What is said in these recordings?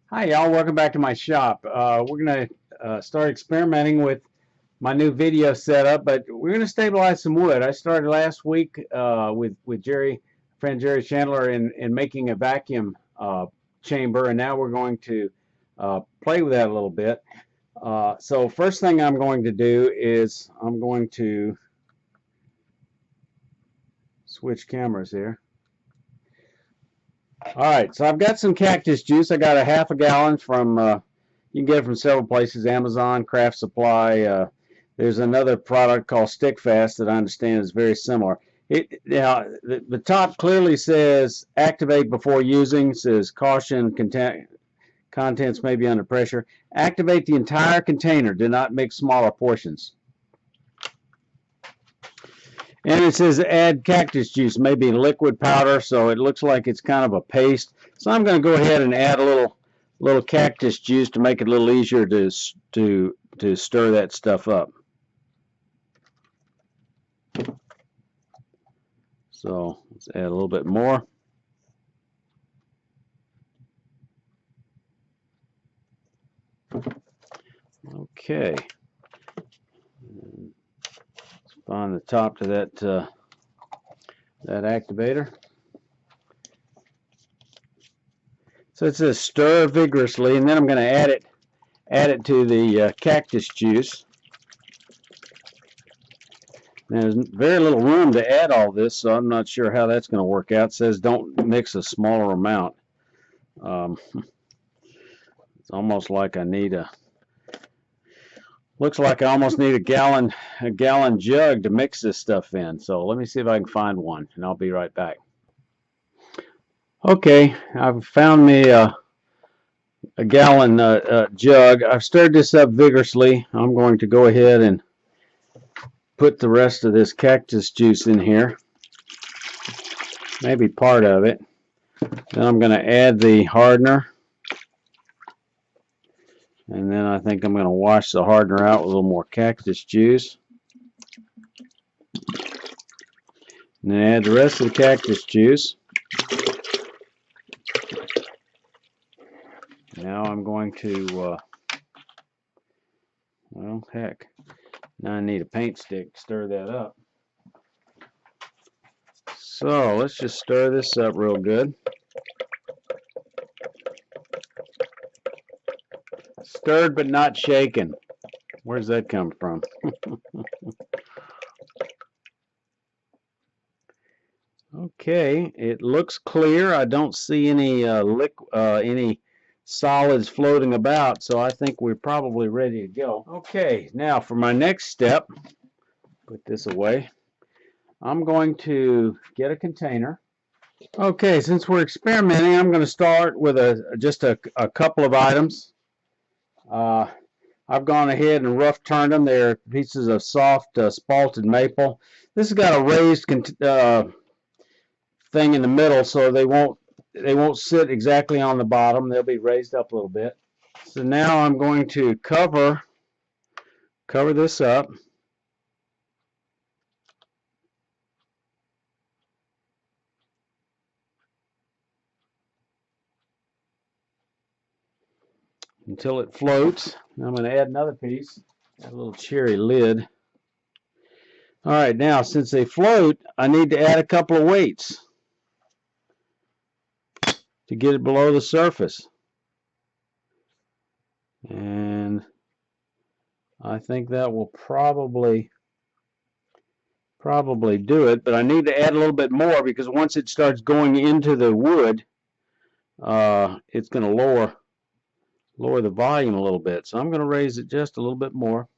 Hi y'all, welcome back to my shop. We're going to start experimenting with my new video setup, but we're going to stabilize some wood. I started last week with friend Jerry Chandler in making a vacuum chamber, and now we're going to play with that a little bit. So first thing I'm going to do is I'm going to switch cameras here. All right, so I've got some cactus juice. I got a half a gallon from, you can get it from several places, Amazon, Craft Supply. There's another product called Stick Fast that I understand is very similar. Now, the top clearly says activate before using, says caution, contents may be under pressure. Activate the entire container. Do not mix smaller portions. And it says add cactus juice, maybe liquid powder, so it looks like it's kind of a paste. So I'm going to go ahead and add a little cactus juice to make it a little easier to stir that stuff up. So let's add a little bit more. Okay. Let's find the top to that activator. So it says stir vigorously, and then I'm going to add it to the cactus juice. Now, there's very little room to add all this, so I'm not sure how that's going to work out. It says don't mix a smaller amount. It's almost like I need looks like I almost need a gallon jug to mix this stuff in. So let me see if I can find one, and I'll be right back. Okay, I've found me a gallon jug. I've stirred this up vigorously. I'm going to go ahead and put the rest of this cactus juice in here, maybe part of it. Then I'm going to add the hardener, and then I think I'm going to wash the hardener out with a little more cactus juice, and then add the rest of the cactus juice. Now I'm going to well, heck, now I need a paint stick to stir that up. So let's just stir this up real good. Stirred but not shaken. Where's that come from? Okay, it looks clear. I don't see any any solids floating about, so I think we're probably ready to go. Okay, now for my next step, put this away. I'm going to get a container. Okay, since we're experimenting, I'm going to start with just a couple of items. I've gone ahead and rough turned them. They're pieces of soft spalted maple. This has got a raised thing in the middle, so they won't sit exactly on the bottom. They'll be raised up a little bit. So now I'm going to cover this up. Until it floats. I'm going to add another piece, a little cherry lid. All right, now since they float, I need to add a couple of weights to get it below the surface. And I think that will probably do it, but I need to add a little bit more because once it starts going into the wood, it's going to lower the volume a little bit. So I'm going to raise it just a little bit more.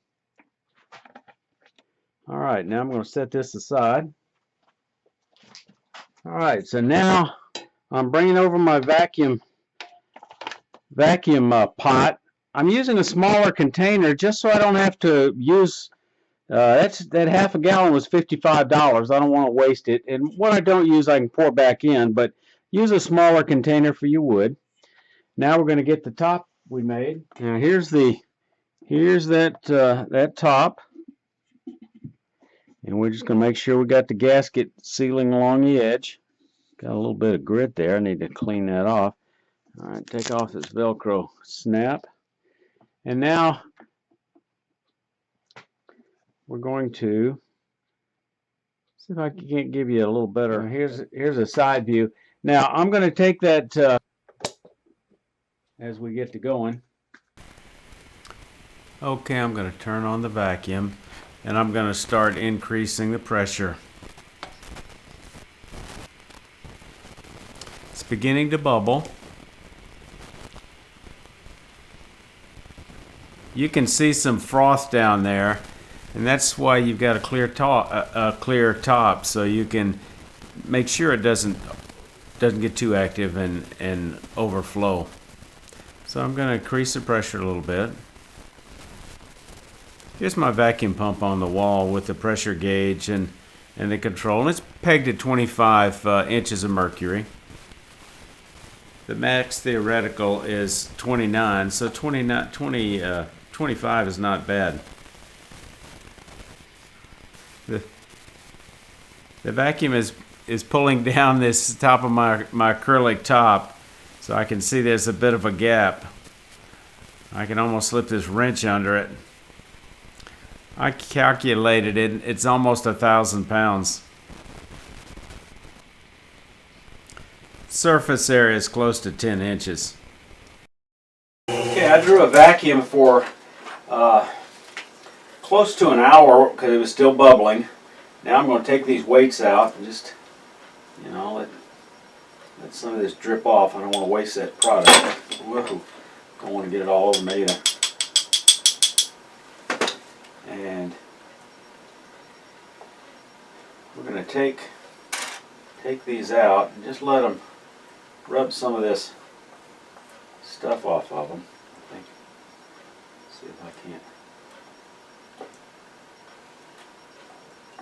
All right, now I'm going to set this aside. All right, so now I'm bringing over my vacuum pot. I'm using a smaller container just so I don't have to use, that half a gallon was $55. I don't want to waste it. And what I don't use, I can pour back in, but use a smaller container for your wood. Now we're going to get the top we made. Now here's that top. And we're just going to make sure we got the gasket sealing along the edge. Got a little bit of grit there. I need to clean that off. All right, take off this Velcro snap. And now we're going to see if I can't give you a little better. Here's a side view. Now I'm going to take that as we get to going. Okay, I'm going to turn on the vacuum and I'm going to start increasing the pressure. It's beginning to bubble. You can see some froth down there, and that's why you've got a clear top, so you can make sure it doesn't get too active and overflow. So I'm going to increase the pressure a little bit. Here's my vacuum pump on the wall with the pressure gauge and the control, and it's pegged at 25 inches of mercury. The max theoretical is 29, so 25 is not bad. The vacuum is pulling down this top of my acrylic top, so I can see there's a bit of a gap. I can almost slip this wrench under it. I calculated it, it's almost 1,000 pounds. Surface area is close to 10 inches. Okay, I drew a vacuum for close to an hour because it was still bubbling. Now I'm going to take these weights out and just, you know, let some of this drip off. I don't want to waste that product. Whoa, don't want to get it all over me either. And we're going to take these out and just let them rub some of this stuff off of them. I think. See if I can't.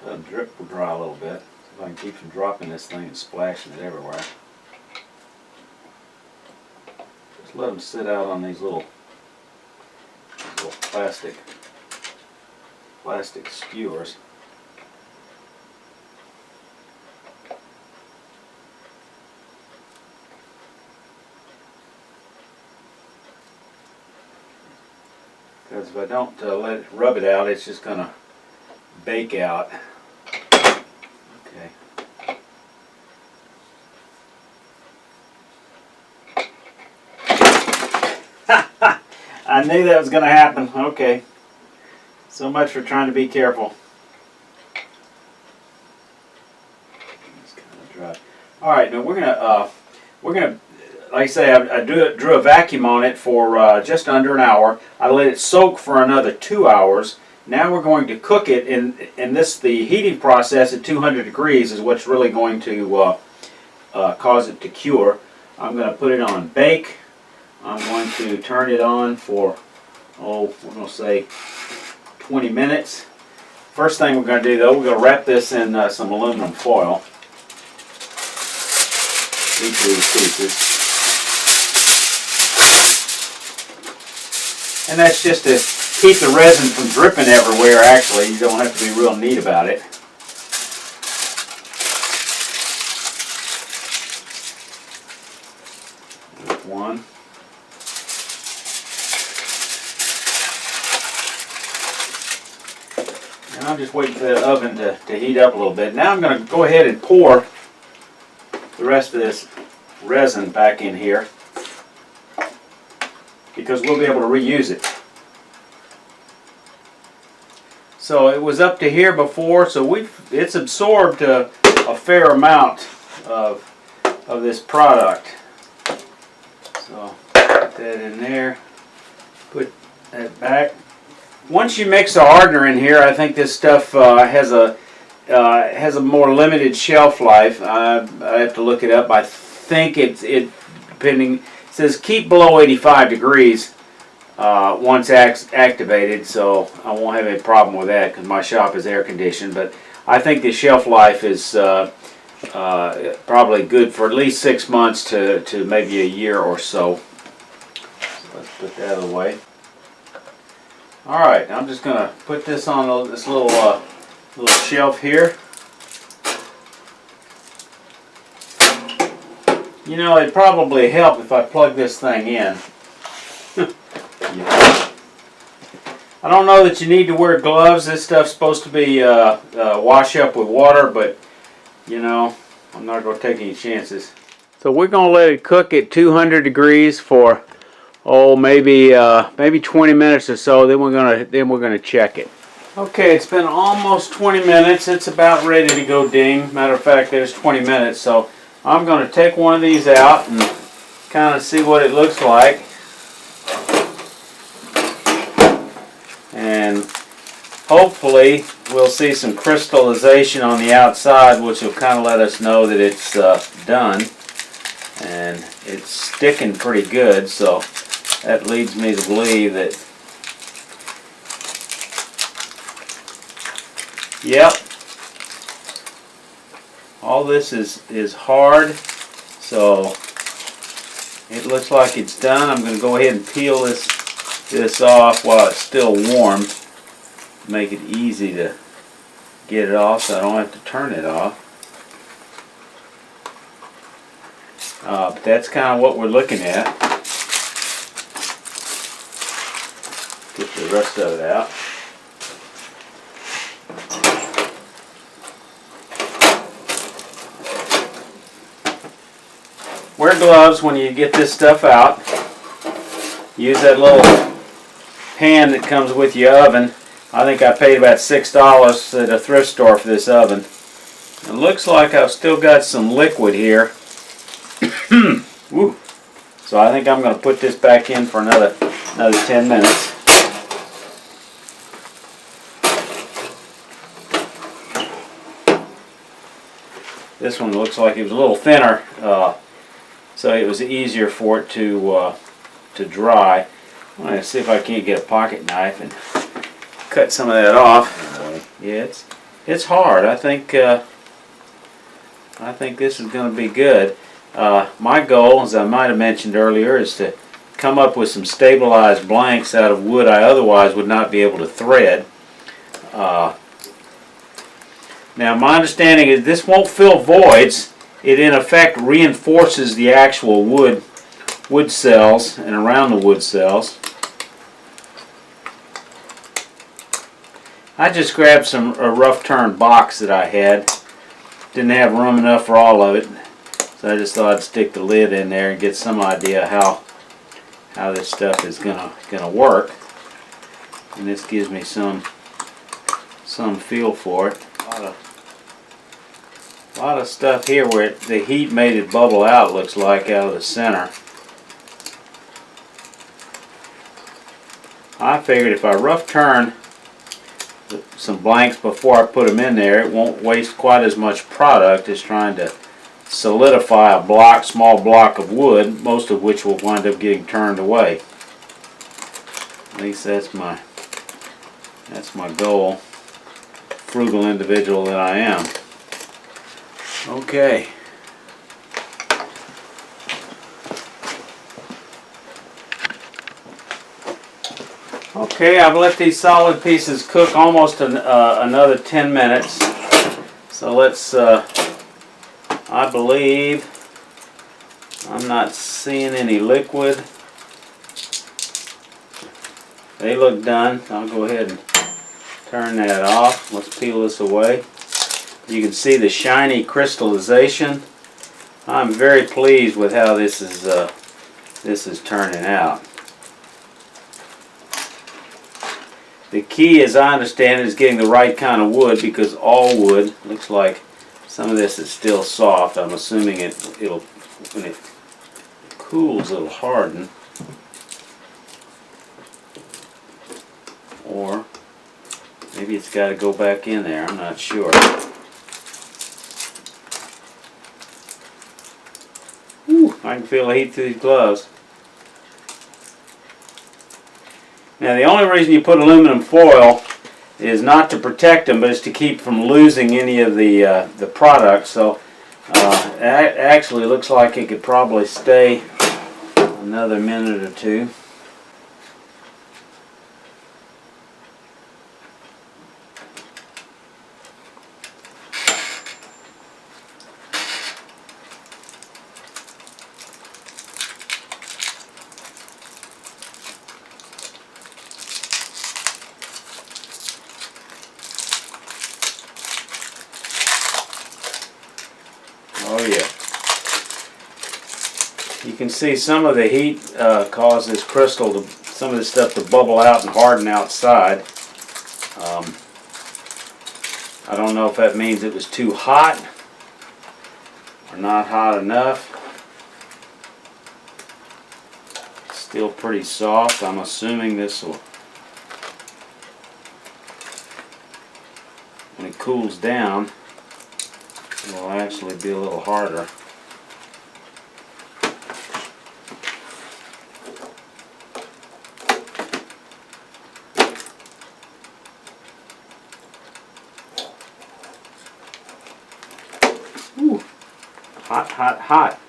Let them drip or dry a little bit. See if I can keep from dropping this thing and splashing it everywhere. Just let them sit out on these little plastic skewers. Because if I don't rub it out, it's just going to bake out. Okay. I knew that was going to happen. Okay. So much for trying to be careful. It's kind of dry. All right, now we're gonna like I say, I drew a vacuum on it for just under an hour. I let it soak for another 2 hours. Now we're going to cook it in the heating process at 200 degrees is what's really going to cause it to cure. I'm going to put it on bake. I'm going to turn it on for, we're going to say 20 minutes. First thing we're going to do though, we're going to wrap this in some aluminum foil. Each of these pieces. And that's just to keep the resin from dripping everywhere. Actually, you don't have to be real neat about it. There's one. And I'm just waiting for the oven to heat up a little bit. Now I'm going to go ahead and pour the rest of this resin back in here, because we'll be able to reuse it. So it was up to here before, so it's absorbed a fair amount of this product. So put that in there, put that back. Once you mix a hardener in here, I think this stuff has a more limited shelf life. I have to look it up. I think it says keep below 85 degrees once activated, so I won't have any problem with that because my shop is air conditioned. But I think the shelf life is probably good for at least 6 months to maybe a year or so. So let's put that out of the way. All right, now I'm just going to put this on this little shelf here. You know, it'd probably help if I plug this thing in. Yeah. I don't know that you need to wear gloves. This stuff's supposed to be wash up with water, but you know, I'm not going to take any chances. So we're going to let it cook at 200 degrees for maybe 20 minutes or so. Then we're gonna check it. Okay, it's been almost 20 minutes. It's about ready to go ding. Matter of fact, there's 20 minutes. So I'm going to take one of these out and kind of see what it looks like. And hopefully we'll see some crystallization on the outside, which will kind of let us know that it's done. And it's sticking pretty good, so that leads me to believe that, yep, all this is hard, so it looks like it's done. I'm going to go ahead and peel this off while it's still warm. Make it easy to get it off so I don't have to turn it off. But that's kind of what we're looking at. Get the rest of it out. Wear gloves when you get this stuff out. Use that little pan that comes with your oven. I think I paid about $6 at a thrift store for this oven. It looks like I've still got some liquid here. Woo. So I think I'm going to put this back in for another 10 minutes. This one looks like it was a little thinner, so it was easier for it to dry. I'm going to see if I can't get a pocket knife and cut some of that off. Yeah, it's hard. I think this is going to be good. My goal, as I might have mentioned earlier, is to come up with some stabilized blanks out of wood I otherwise would not be able to thread. Now my understanding is this won't fill voids. It in effect reinforces the actual wood cells and around the wood cells. I just grabbed a rough turn box that I had. Didn't have room enough for all of it. So I just thought I'd stick the lid in there and get some idea how this stuff is gonna work. And this gives me some feel for it. A lot of stuff here where the heat made it bubble out, looks like, out of the center. I figured if I rough turn some blanks before I put them in there, it won't waste quite as much product as trying to solidify a small block of wood, most of which will wind up getting turned away. At least that's my goal. Frugal individual that I am. Okay. Okay, I've let these solid pieces cook almost another 10 minutes. So let's, I believe, I'm not seeing any liquid. They look done. I'll go ahead and turn that off. Let's peel this away. You can see the shiny crystallization. I'm very pleased with how this is turning out. The key, as I understand it, is getting the right kind of wood, because all wood looks like some of this is still soft. I'm assuming it'll when it cools, it'll harden. Or maybe it's got to go back in there. I'm not sure. Whew, I can feel the heat through these gloves. Now the only reason you put aluminum foil is not to protect them, but it's to keep from losing any of the product. So it actually looks like it could probably stay another minute or two. see some of the heat caused this crystal, some of this stuff to bubble out and harden outside. I don't know if that means it was too hot or not hot enough. It's still pretty soft. I'm assuming this will, when it cools down, it will actually be a little harder. Ooh, hot, hot, hot.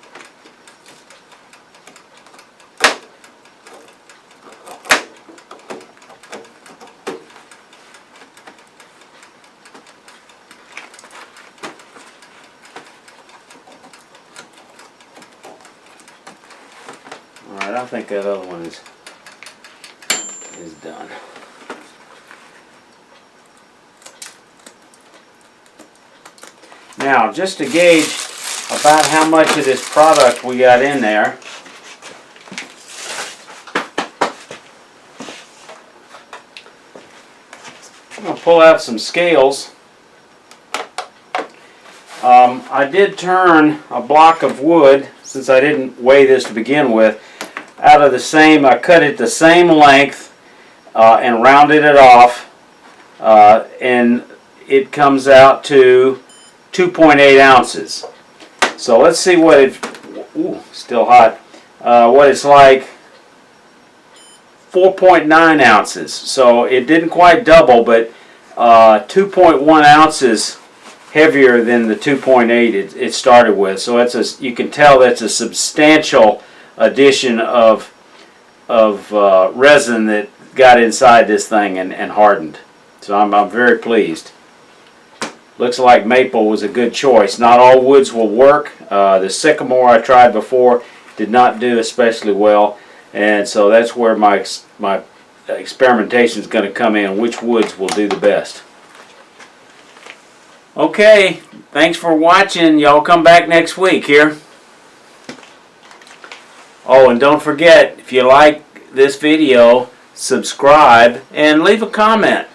Alright, I think that other one is done. Now, just to gauge about how much of this product we got in there, I'm going to pull out some scales. I did turn a block of wood, since I didn't weigh this to begin with, out of the same, I cut it the same length and rounded it off, and it comes out to 2.8 ounces. So let's see what it, ooh, still hot, what it's like. 4.9 ounces. So it didn't quite double, but 2.1 ounces heavier than the 2.8 it started with. So that's a, you can tell that's a substantial addition of resin that got inside this thing and hardened. So I'm very pleased. Looks like maple was a good choice. Not all woods will work. The sycamore I tried before did not do especially well, and so that's where my experimentation is going to come in. Which woods will do the best? Okay, thanks for watching. Y'all come back next week here. Oh, and don't forget, if you like this video, subscribe and leave a comment.